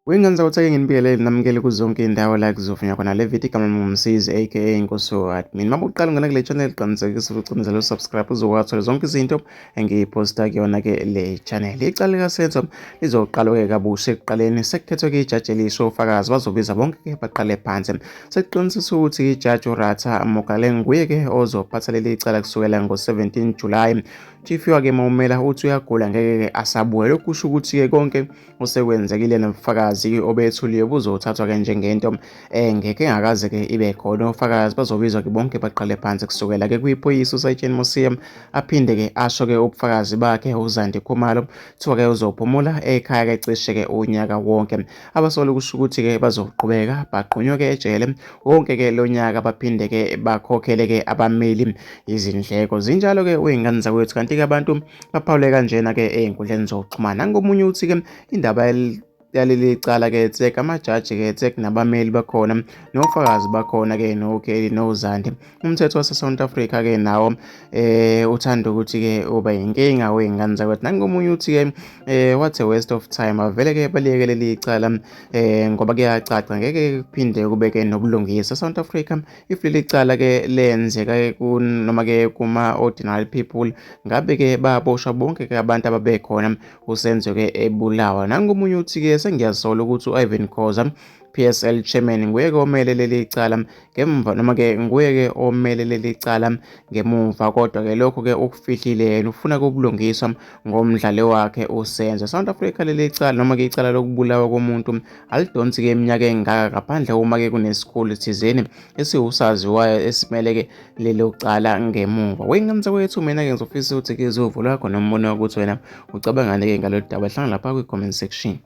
Wengenza ukuthi-ke nginibingelele namukele kuzonke iy'ndawo la kuzovunywa khona le video igama lami ngumsizi aka Inkosi Admin. Uma uqala ungena kule channel qinisekisa ukuthi ucindezela usubscribe uzokwazi zonke izinto engiyiphosta kuyona-ke le channel. Icala likaSenzo lizoqalwa-ke kabusha ekuqaleni sekukhethwe-ke ijaji elisho ofakazi bazobiza bonke-ke baqale phansi. Sekuqinisisa ukuthi ijaji uRatha Mogale nguye-ke ozophatha leli cala kusukela ngo-17 July. Chief-ke mawumela uthi uyagula ngeke-ke asabuye. Lokhu kusho ukuthi-ke konke osekwenzekile nobufakazi obethuliwe buzothathwa-ke njengento engeke engakaze-ke ibe khona. Ofakazi bazobizwa-ke bonke baqale phansi kusukela-ke kwiphoyisa uSayitsheni Museum aphinde-ke asho-ke ubufakazi bakhe uZandi Khumalo kuthiwa-ke uzophumula ekhaya-ke cishe-ke unyaka wonke. Abasolwa kusho ukuthi-ke bazoqhubeka bagqunywe-ke ejele wonke-ke lo nyaka baphinde-ke bakhokhele-ke abameli izindleko. Zinjalo-ke uy'ngane zakwethu, kanti-ke abantu baphawule kanjena-ke ey'nkundleni zokuxhumana. Nangomunye uthi-ke indaba yaleli cala-ke amajaji-ke nabameli bakhona nofakazi bakhona-ke nokheli nozandi. Umthetho wase-South Africa-ke nawo uthanda ukuthi-ke ube yinkinga wey'ngane zakwethu. Nangomunye uthi-ke what a waste of time, avele-ke baliyeke leli cala ngoba kuyacaca ngeke kuphinde kube-ke nobulungisa e-South Africa. If leli cala-ke lenzeka-ke noma-ke kuma-ordinary people, ngabe-ke baboshwa bonke-ke abantu ababekhona uSenzo-ke ebulawa. Nangomunye uthi-ke sengiyasola ukuthi u-Ivan Khoza PSL chairman nguye-ke omele leli cala ngemva noma-ke nguye-ke omele leli cala ngemuva, kodwa-ke lokho-ke ukufihlile yena ufuna kubulungiswa ngomdlalo wakhe uSenzo. South Africa leli cala noma-ke icala lokubulawa komuntu alidonsi-ke iminyaka engaka ngaphandle uma-ke kunesikhulu thizeni esiwusaziwayo esimele-ke lelo cala ngemuva. Wengane zakwethu, mina-ke ngizofisa ukuthi-ke izovulwa khona umbono ukuthi wena ucabangani-ke ngalolu daba. Hlangana lapha kwi-comment section.